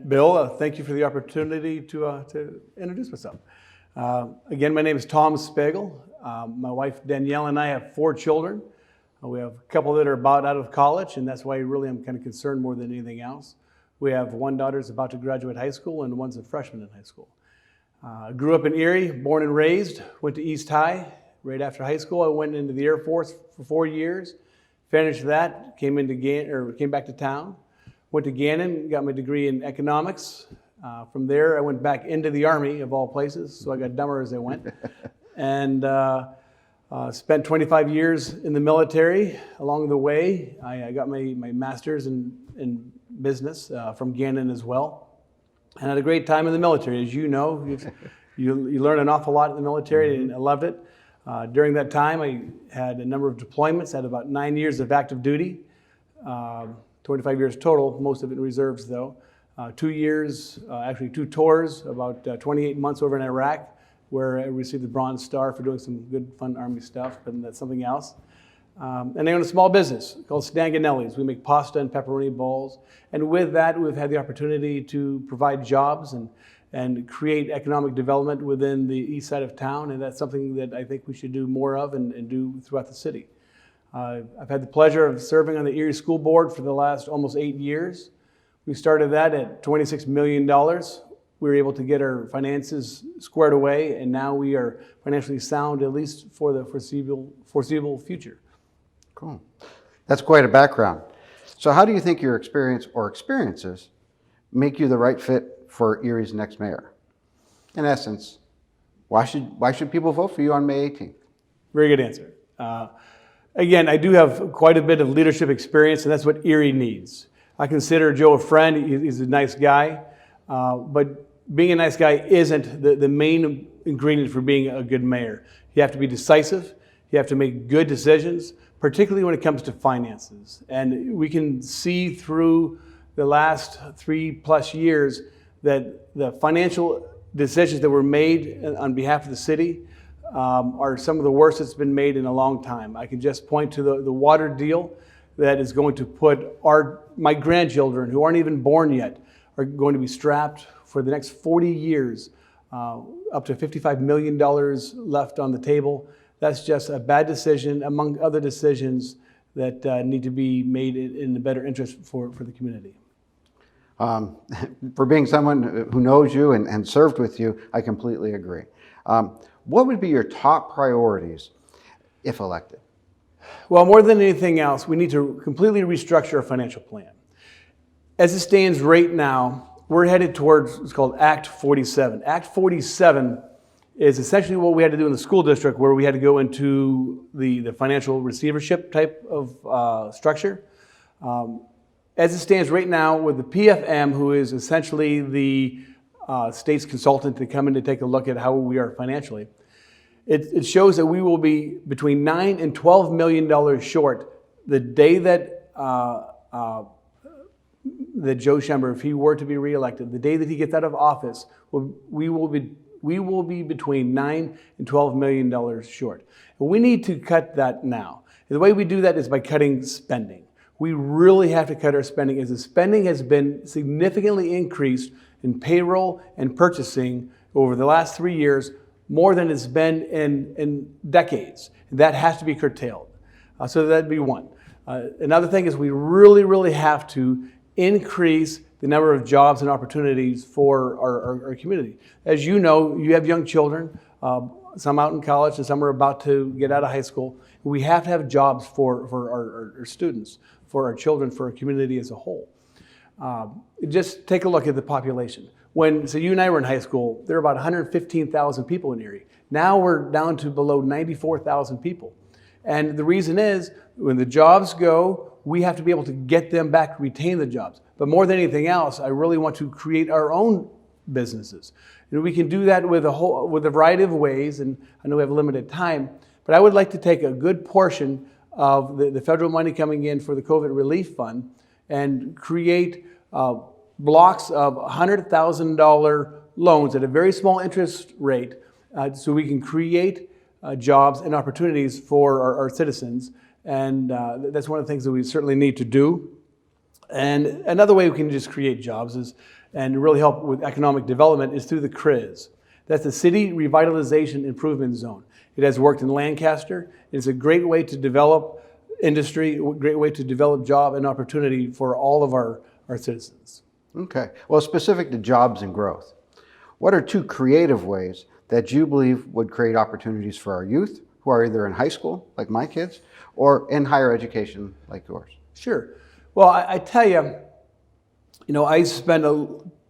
Bill, thank you for the opportunity to introduce myself. Again, my name is Tom Spiegel. My wife Danielle and I have 4 children. We have a couple that are about out of college, and that's why really I'm kind of concerned more than anything else. We have one daughter who's about to graduate high school, and one's a freshman in high school. Grew up in Erie, born and raised, went to East High. Right after high school, I went into the Air Force for 4 years, finished that, came back to town, went to Gannon, got my degree in economics. From there, I went back into the Army, of all places, so I got dumber as I went. And spent 25 years in the military. Along the way, I got my master's in business from Gannon as well. And had a great time in the military. As you know, you learn an awful lot in the military, and I loved it. During that time, I had a number of deployments, had about 9 years of active duty, 25 years total, most of it in reserves though. 2 years, actually 2 tours, about 28 months over in Iraq, where I received the Bronze Star for doing some good, fun Army stuff, but that's something else. And I own a small business called Stanganelli's. We make pasta and pepperoni bowls. And with that, we've had the opportunity to provide jobs and create economic development within the east side of town. And that's something that I think we should do more of and do throughout the city. I've had the pleasure of serving on the Erie School Board for the last almost 8 years. We started that at $26 million. We were able to get our finances squared away, and now we are financially sound, at least for the foreseeable future. Cool. That's quite a background. So how do you think your experience or experiences make you the right fit for Erie's next mayor? In essence, why should people vote for you on May 18th? Very good answer. Again, I do have quite a bit of leadership experience, and that's what Erie needs. I consider Joe a friend. He's a nice guy, but being a nice guy isn't the main ingredient for being a good mayor. You have to be decisive. You have to make good decisions, particularly when it comes to finances. And we can see through the last 3+ years that the financial decisions that were made on behalf of the city are some of the worst that's been made in a long time. I can just point to the water deal that is going to put my grandchildren, who aren't even born yet, are going to be strapped for the next 40 years, up to $55 million left on the table. That's just a bad decision, among other decisions that need to be made in the better interest for the community. For being someone who knows you and served with you, I completely agree. What would be your top priorities if elected? Well, more than anything else, we need to completely restructure our financial plan. As it stands right now, we're headed towards what's called Act 47. Act 47 is essentially what we had to do in the school district, where we had to go into the financial receivership type of structure. As it stands right now with the PFM, who is essentially the state's consultant to come in to take a look at how we are financially, it shows that we will be between $9 and $12 million short the day that Joe Schember, if he were to be reelected, the day that he gets out of office, we will be between $9 and $12 million short. And we need to cut that now. And the way we do that is by cutting spending. We really have to cut our spending, as the spending has been significantly increased in payroll and purchasing over the last 3 years, more than it's been in decades. That has to be curtailed. So that'd be one. Another thing is we really have to increase the number of jobs and opportunities for our community. As you know, you have young children, some out in college and some are about to get out of high school. We have to have jobs for our students, for our children, for our community as a whole. Just take a look at the population. So you and I were in high school, there were about 115,000 people in Erie. Now we're down to below 94,000 people. And the reason is, when the jobs go, we have to be able to get them back, retain the jobs. But more than anything else, I really want to create our own businesses. And we can do that with a variety of ways, and I know we have limited time, but I would like to take a good portion of the federal money coming in for the COVID relief fund and create blocks of $100,000 loans at a very small interest rate, so we can create jobs and opportunities for our citizens. And that's one of the things that we certainly need to do. And another way we can just create jobs is, and really help with economic development, is through the CRIZ. That's the City Revitalization Improvement Zone. It has worked in Lancaster. It's a great way to develop industry, a great way to develop job and opportunity for all of our citizens. Okay. Well, specific to jobs and growth, what are two creative ways that you believe would create opportunities for our youth who are either in high school, like my kids, or in higher education, like yours? Sure. Well, I tell you, I spend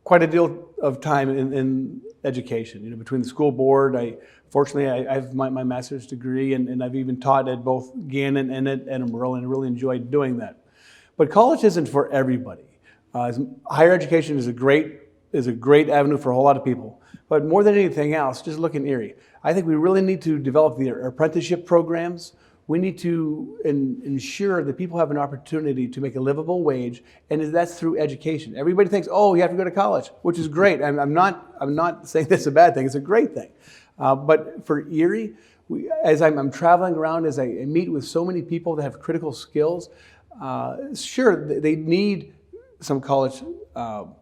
quite a deal of time in education, between the school board. Fortunately, I have my master's degree, and I've even taught at both Gannon and at Edinburgh, and I really enjoyed doing that. But college isn't for everybody. Higher education is a great avenue for a whole lot of people. But more than anything else, just look in Erie. I think we really need to develop the apprenticeship programs. We need to ensure that people have an opportunity to make a livable wage, and that's through education. Everybody thinks, oh, you have to go to college, which is great. I'm not saying that's a bad thing. It's a great thing. But for Erie, as I'm traveling around, as I meet with so many people that have critical skills, sure, they need some college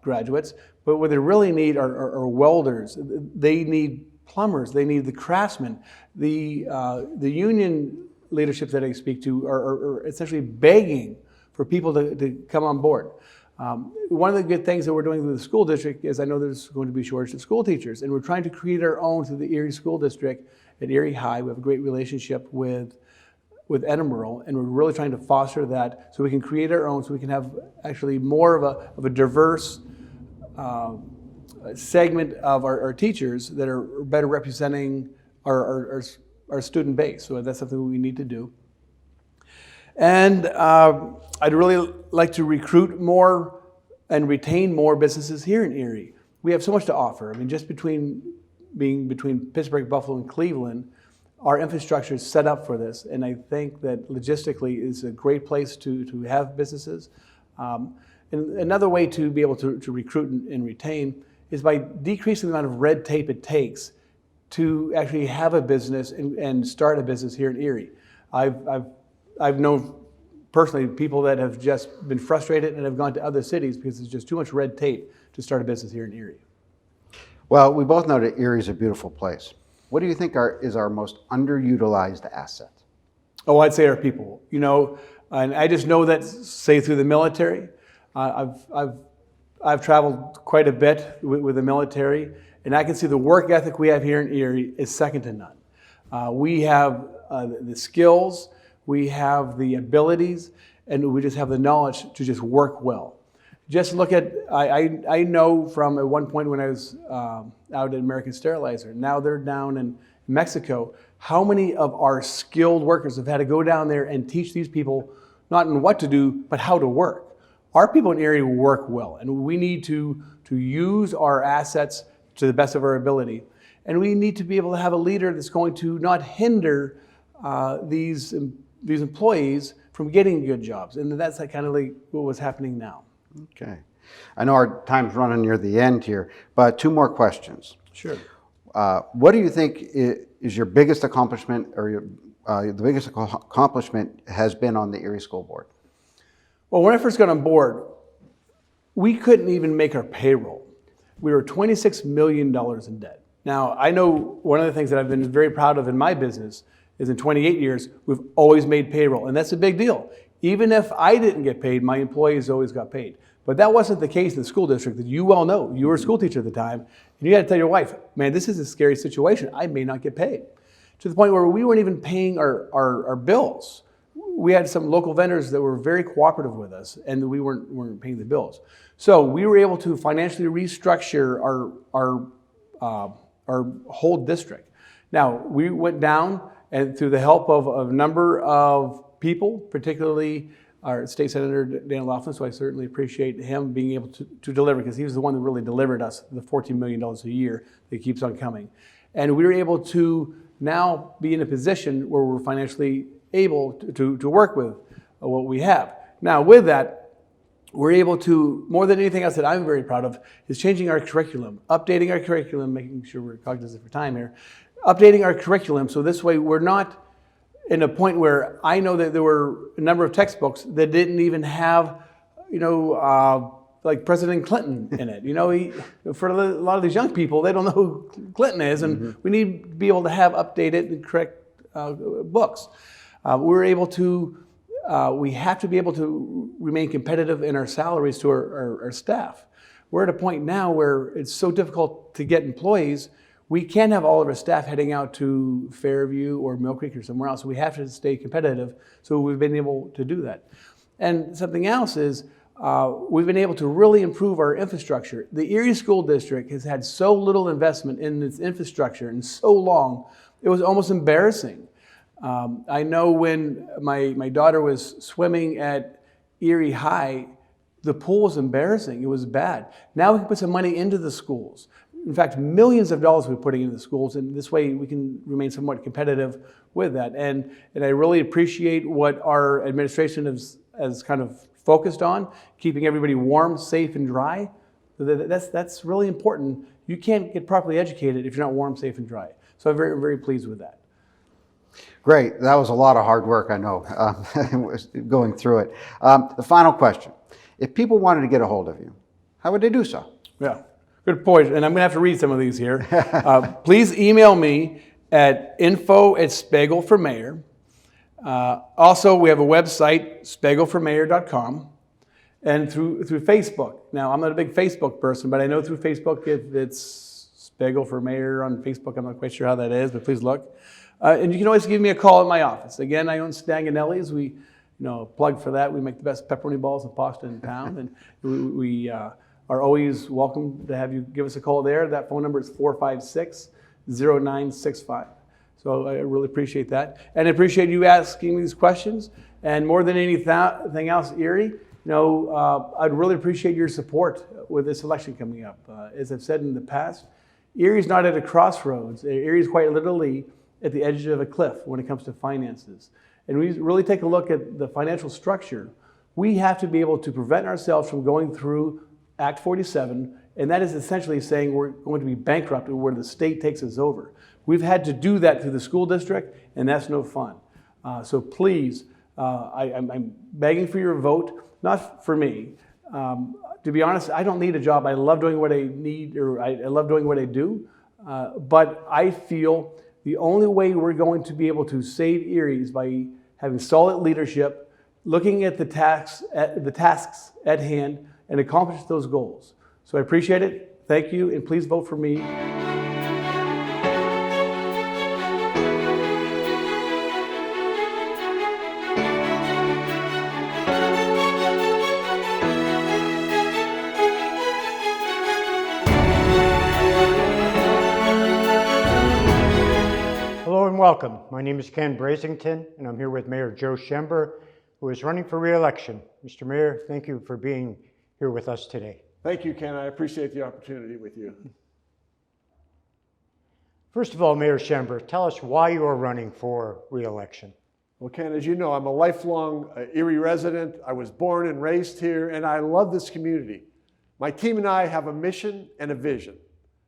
graduates, but what they really need are welders. They need plumbers. They need the craftsmen. The union leadership that I speak to are essentially begging for people to come on board. One of the good things that we're doing with the school district is I know there's going to be a shortage of school teachers, and we're trying to create our own through the Erie School District at Erie High. We have a great relationship with Edinburgh, and we're really trying to foster that so we can create our own, so we can have actually more of a diverse segment of our teachers that are better representing our student base. So that's something we need to do. And I'd really like to recruit more and retain more businesses here in Erie. We have so much to offer. I mean, just between Pittsburgh, Buffalo, and Cleveland, our infrastructure is set up for this, and I think that logistically is a great place to have businesses. And another way to be able to recruit and retain is by decreasing the amount of red tape it takes to actually have a business and start a business here in Erie. I've known personally people that have just been frustrated and have gone to other cities because there's just too much red tape to start a business here in Erie. Well, we both know that Erie is a beautiful place. What do you think is our most underutilized asset? Oh, I'd say our people. And I just know that, say, through the military. I've traveled quite a bit with the military, and I can see the work ethic we have here in Erie is second to none. We have the skills, we have the abilities, and we just have the knowledge to just work well. Just look at, I know from at one point when I was out at American Sterilizer, now they're down in Mexico, how many of our skilled workers have had to go down there and teach these people not in what to do, but how to work. Our people in Erie work well, and we need to use our assets to the best of our ability. And we need to be able to have a leader that's going to not hinder these employees from getting good jobs. And that's kind of like what was happening now. Okay. I know our time's running near the end here, but two more questions. Sure. What do you think is your biggest accomplishment, or the biggest accomplishment has been on the Erie School Board? Well, when I first got on board, we couldn't even make our payroll. We were $26 million in debt. Now, I know one of the things that I've been very proud of in my business is in 28 years, we've always made payroll, and that's a big deal. Even if I didn't get paid, my employees always got paid. But that wasn't the case in the school district, that you well know. You were a school teacher at the time, and you had to tell your wife, man, this is a scary situation. I may not get paid. To the point where we weren't even paying our bills. We had some local vendors that were very cooperative with us, and we weren't paying the bills. So we were able to financially restructure our whole district. Now, we went down, and through the help of a number of people, particularly our State Senator Dan Laughlin, so I certainly appreciate him being able to deliver, because he was the one that really delivered us the $14 million a year that keeps on coming. And we were able to now be in a position where we're financially able to work with what we have. Now, with that, we're able to, more than anything else that I'm very proud of, is changing our curriculum, updating our curriculum, making sure we're cognizant for time here, updating our curriculum so this way we're not in a point where I know that there were a number of textbooks that didn't even have like President Clinton in it. For a lot of these young people, they don't know who Clinton is, and we need to be able to have updated and correct books. We have to be able to remain competitive in our salaries to our staff. We're at a point now where it's so difficult to get employees. We can't have all of our staff heading out to Fairview or Mill Creek or somewhere else. We have to stay competitive, so we've been able to do that. And something else is we've been able to really improve our infrastructure. The Erie School District has had so little investment in its infrastructure in so long, it was almost embarrassing. I know when my daughter was swimming at Erie High, the pool was embarrassing. It was bad. Now we can put some money into the schools. In fact, millions of dollars we're putting into the schools, and this way we can remain somewhat competitive with that. And I really appreciate what our administration has kind of focused on, keeping everybody warm, safe, and dry. That's really important. You can't get properly educated if you're not warm, safe, and dry. So I'm very, very pleased with that. Great. That was a lot of hard work, I know, going through it. The final question. If people wanted to get a hold of you, how would they do so? Yeah, good point. And I'm going to have to read some of these here. Please email me at info@SpegelForMayor. Also, we have a website, spegelformayor.com, and through Facebook. Now, I'm not a big Facebook person, but I know through Facebook it's Spegel for Mayor on Facebook. I'm not quite sure how that is, but please look. And you can always give me a call at my office. Again, I own Stanganelli's. We, plug for that. We make the best pepperoni balls and pasta in town, and we are always welcome to have you give us a call there. That phone number is 456-0965. So I really appreciate that. And I appreciate you asking me these questions. And more than anything else, Erie, I'd really appreciate your support with this election coming up. As I've said in the past, Erie's not at a crossroads. Erie's quite literally at the edge of a cliff when it comes to finances. And we really take a look at the financial structure. We have to be able to prevent ourselves from going through Act 47, and that is essentially saying we're going to be bankrupted where the state takes us over. We've had to do that through the school district, and that's no fun. So please, I'm begging for your vote, not for me. To be honest, I don't need a job. I love doing what I need, or I love doing what I do. But I feel the only way we're going to be able to save Erie is by having solid leadership, looking at the tasks at hand, and accomplish those goals. So I appreciate it. Thank you, and please vote for me. Hello and welcome. My name is Ken Brasington, and I'm here with Mayor Joe Schember, who is running for re-election. Mr. Mayor, thank you for being here with us today. Thank you, Ken. I appreciate the opportunity with you. First of all, Mayor Schember, tell us why you are running for re-election. Well, Ken, as you know, I'm a lifelong Erie resident. I was born and raised here, and I love this community. My team and I have a mission and a vision.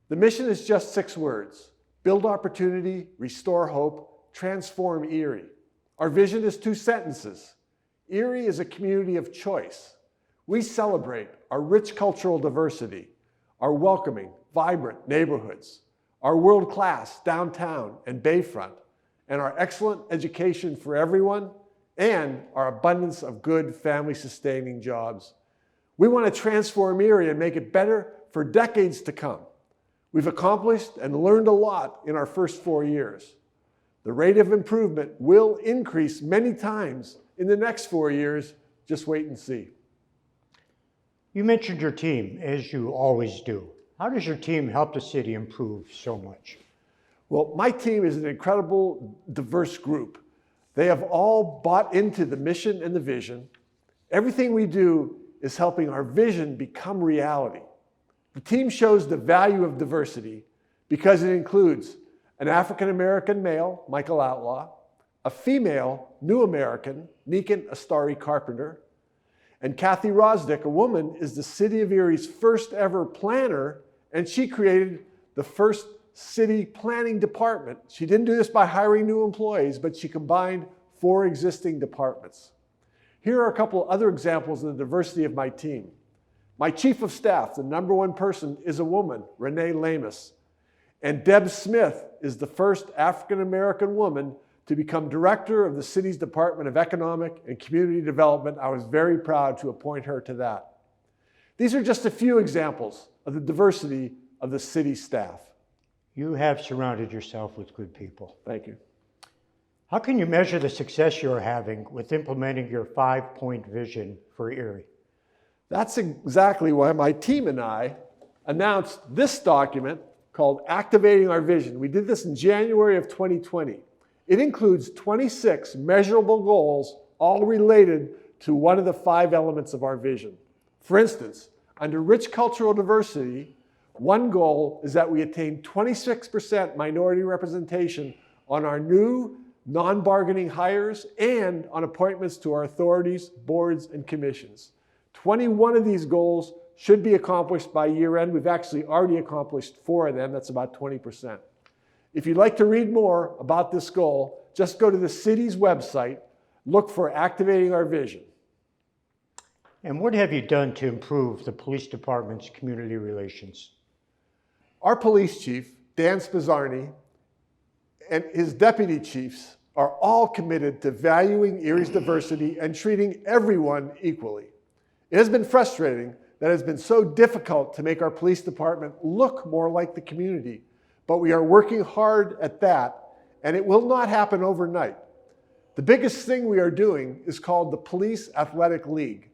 The mission is just 6 words: build opportunity, restore hope, transform Erie. Our vision is 2 sentences. Erie is a community of choice. We celebrate our rich cultural diversity, our welcoming, vibrant neighborhoods, our world-class downtown and bayfront, and our excellent education for everyone, and our abundance of good family-sustaining jobs. We want to transform Erie and make it better for decades to come. We've accomplished and learned a lot in our first 4 years. The rate of improvement will increase many times in the next 4 years. Just wait and see. You mentioned your team, as you always do. How does your team help the city improve so much? Well, my team is an incredible, diverse group. They have all bought into the mission and the vision. Everything we do is helping our vision become reality. The team shows the value of diversity because it includes an African-American male, Michael Outlaw, a female, New American, Nikan Astari Carpenter, and Kathy Rosdick, a woman, is the City of Erie's first ever planner, and she created the first city planning department. She didn't do this by hiring new employees, but she combined 4 existing departments. Here are a couple other examples of the diversity of my team. My chief of staff, the #1 person, is a woman, Renee Lamus. And Deb Smith is the first African-American woman to become director of the city's Department of Economic and Community Development. I was very proud to appoint her to that. These are just a few examples of the diversity of the city staff. You have surrounded yourself with good people. Thank you. How can you measure the success you're having with implementing your 5-point vision for Erie? That's exactly why my team and I announced this document called Activating Our Vision. We did this in January of 2020. It includes 26 measurable goals, all related to one of the 5 elements of our vision. For instance, under rich cultural diversity, one goal is that we attain 26% minority representation on our new non-bargaining hires and on appointments to our authorities, boards, and commissions. 21 of these goals should be accomplished by year end. We've actually already accomplished 4 of them. That's about 20%. If you'd like to read more about this goal, just go to the city's website, look for Activating Our Vision. And what have you done to improve the police department's community relations? Our police chief, Dan Spizzarni, and his deputy chiefs are all committed to valuing Erie's diversity and treating everyone equally. It has been frustrating that it has been so difficult to make our police department look more like the community, but we are working hard at that, and it will not happen overnight. The biggest thing we are doing is called the Police Athletic League.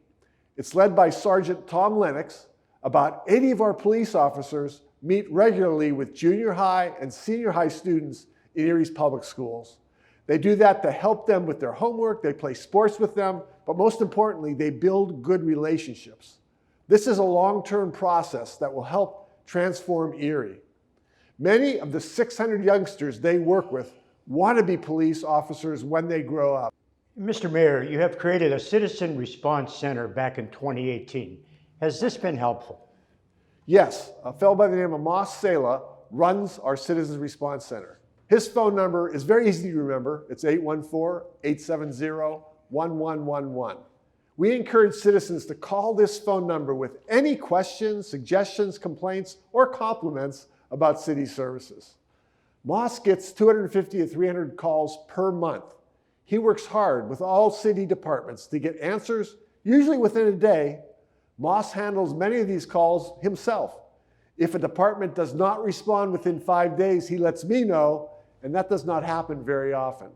It's led by Sergeant Tom Lennox. About 80 of our police officers meet regularly with junior high and senior high students in Erie's public schools. They do that to help them with their homework, they play sports with them, but most importantly, they build good relationships. This is a long-term process that will help transform Erie. Many of the 600 youngsters they work with want to be police officers when they grow up. Mr. Mayor, you have created a Citizen Response Center back in 2018. Has this been helpful? Yes, a fellow by the name of Moss Sala runs our Citizens Response Center. His phone number is very easy to remember. It's 814-870-1111. We encourage citizens to call this phone number with any questions, suggestions, complaints, or compliments about city services. Moss gets 250 to 300 calls per month. He works hard with all city departments to get answers, usually within a day. Moss handles many of these calls himself. If a department does not respond within 5 days, he lets me know, and that does not happen very often.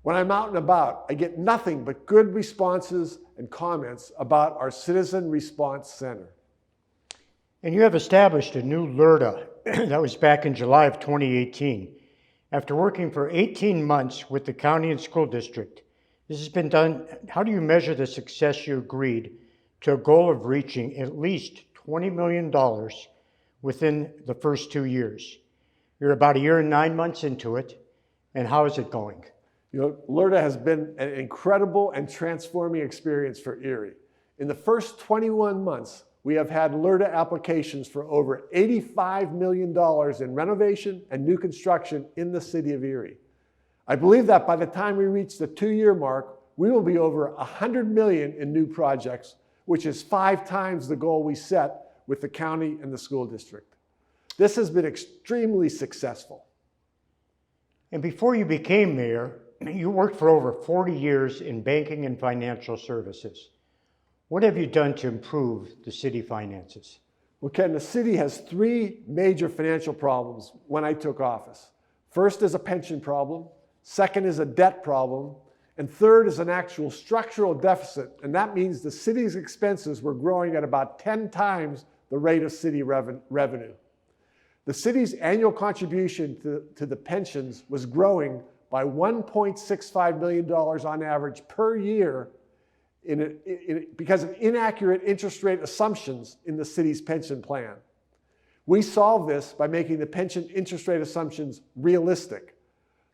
When I'm out and about, I get nothing but good responses and comments about our Citizen Response Center. And you have established a new LERTA. That was back in July of 2018. After working for 18 months with the county and school district, this has been done. How do you measure the success you agreed to a goal of reaching at least $20 million within the first 2 years? You're about 1 year and 9 months into it, and how is it going? You know, LERTA has been an incredible and transforming experience for Erie. In the first 21 months, we have had LERTA applications for over $85 million in renovation and new construction in the city of Erie. I believe that by the time we reach the 2-year mark, we will be over $100 million in new projects, which is 5 times the goal we set with the county and the school district. This has been extremely successful. And before you became mayor, you worked for over 40 years in banking and financial services. What have you done to improve the city finances? Well, Ken, the city has 3 major financial problems when I took office. First is a pension problem, second is a debt problem, and third is an actual structural deficit, and that means the city's expenses were growing at about 10 times the rate of city revenue. The city's annual contribution to the pensions was growing by $1.65 million on average per year because of inaccurate interest rate assumptions in the city's pension plan. We solved this by making the pension interest rate assumptions realistic.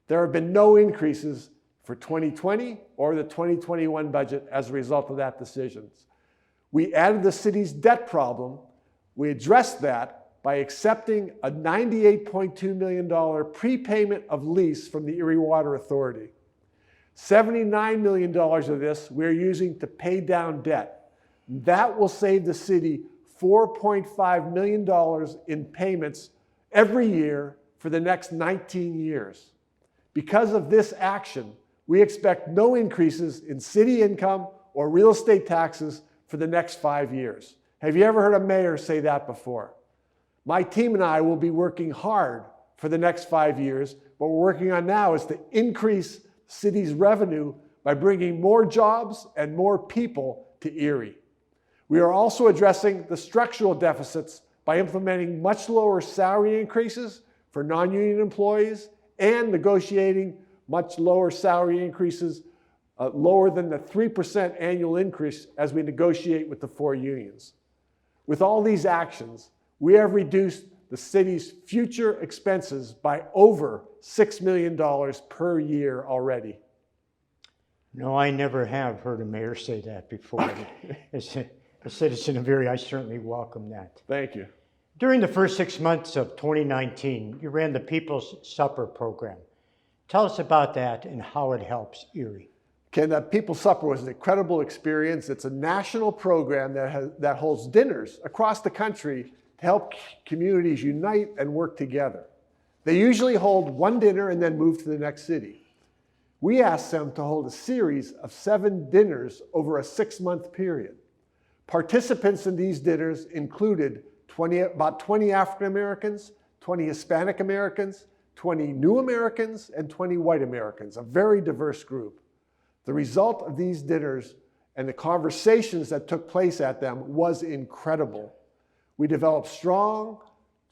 There have been no increases for 2020 or the 2021 budget as a result of that decision. We added the city's debt problem. We addressed that by accepting a $98.2 million prepayment of lease from the Erie Water Authority. $79 million of this we're using to pay down debt. That will save the city $4.5 million in payments every year for the next 19 years. Because of this action, we expect no increases in city income or real estate taxes for the next 5 years. Have you ever heard a mayor say that before? My team and I will be working hard for the next 5 years. What we're working on now is to increase the city's revenue by bringing more jobs and more people to Erie. We are also addressing the structural deficits by implementing much lower salary increases for non-union employees and negotiating much lower salary increases, lower than the 3% annual increase as we negotiate with the 4 unions. With all these actions, we have reduced the city's future expenses by over $6 million per year already. No, I never have heard a mayor say that before. As a citizen of Erie, I certainly welcome that. Thank you. During the first 6 months of 2019, you ran the People's Supper program. Tell us about that and how it helps Erie. Ken, that People's Supper was an incredible experience. It's a national program that holds dinners across the country to help communities unite and work together. They usually hold one dinner and then move to the next city. We asked them to hold a series of 7 dinners over a 6-month period. Participants in these dinners included about 20 African Americans, 20 Hispanic Americans, 20 New Americans, and 20 White Americans, a very diverse group. The result of these dinners and the conversations that took place at them was incredible. We developed strong,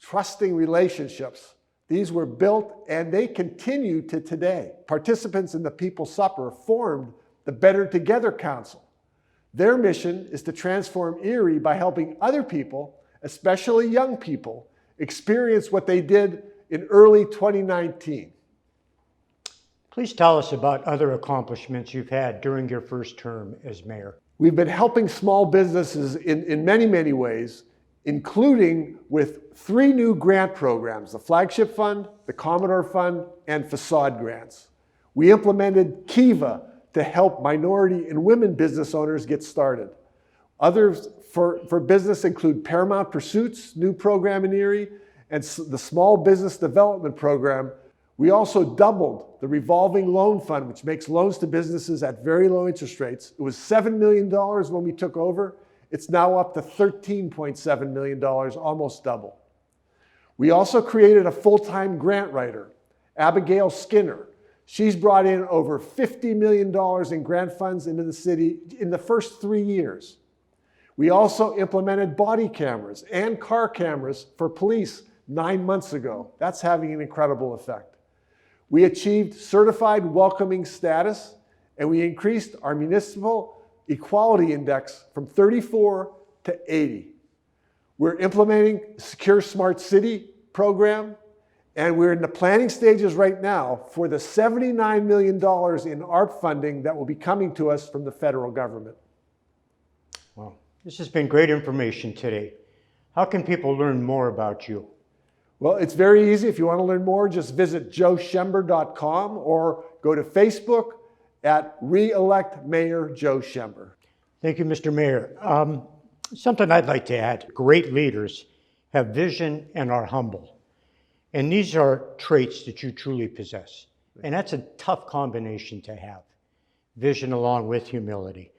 trusting relationships. These were built and they continue to today. Participants in the People's Supper formed the Better Together Council. Their mission is to transform Erie by helping other people, especially young people, experience what they did in early 2019. Please tell us about other accomplishments you've had during your first term as mayor. We've been helping small businesses in many, many ways, including with 3 new grant programs, the Flagship Fund, the Commodore Fund, and Facade Grants. We implemented Kiva to help minority and women business owners get started. Others for business include Paramount Pursuits, new program in Erie, and the Small Business Development Program. We also doubled the revolving loan fund, which makes loans to businesses at very low interest rates. It was $7 million when we took over. It's now up to $13.7 million, almost double. We also created a full-time grant writer, Abigail Skinner. She's brought in over $50 million in grant funds into the city in the first 3 years. We also implemented body cameras and car cameras for police 9 months ago. That's having an incredible effect. We achieved certified welcoming status, and we increased our municipal equality index from 34 to 80. We're implementing Secure Smart City program, and we're in the planning stages right now for the $79 million in ARP funding that will be coming to us from the federal government. Wow, this has been great information today. How can people learn more about you? Well, it's very easy. If you want to learn more, just visit joeschember.com or go to Facebook at Re-elect Mayor Joe Schember. Thank you, Mr. Mayor. Something I'd like to add. Great leaders have vision and are humble. And these are traits that you truly possess. And that's a tough combination to have. Vision along with humility.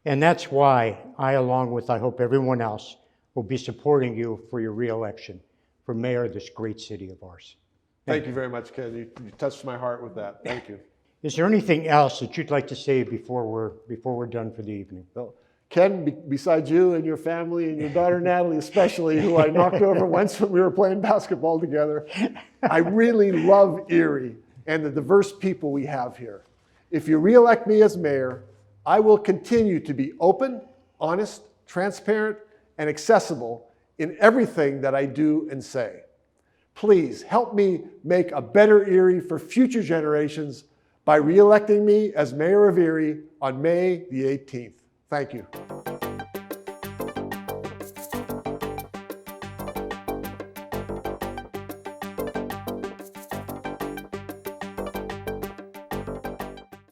And that's why I, along with, I hope, everyone else, will be supporting you for your re-election for mayor of this great city of ours. Thank you very much, Ken. You touched my heart with that. Thank you. Is there anything else that you'd like to say before we're done for the evening? Well, Ken, besides you and your family and your daughter Natalie especially, who I knocked over once when we were playing basketball together, I really love Erie and the diverse people we have here. If you re-elect me as mayor, I will continue to be open, honest, transparent, and accessible in everything that I do and say. Please help me make a better Erie for future generations by re-electing me as mayor of Erie on May the 18th. Thank you.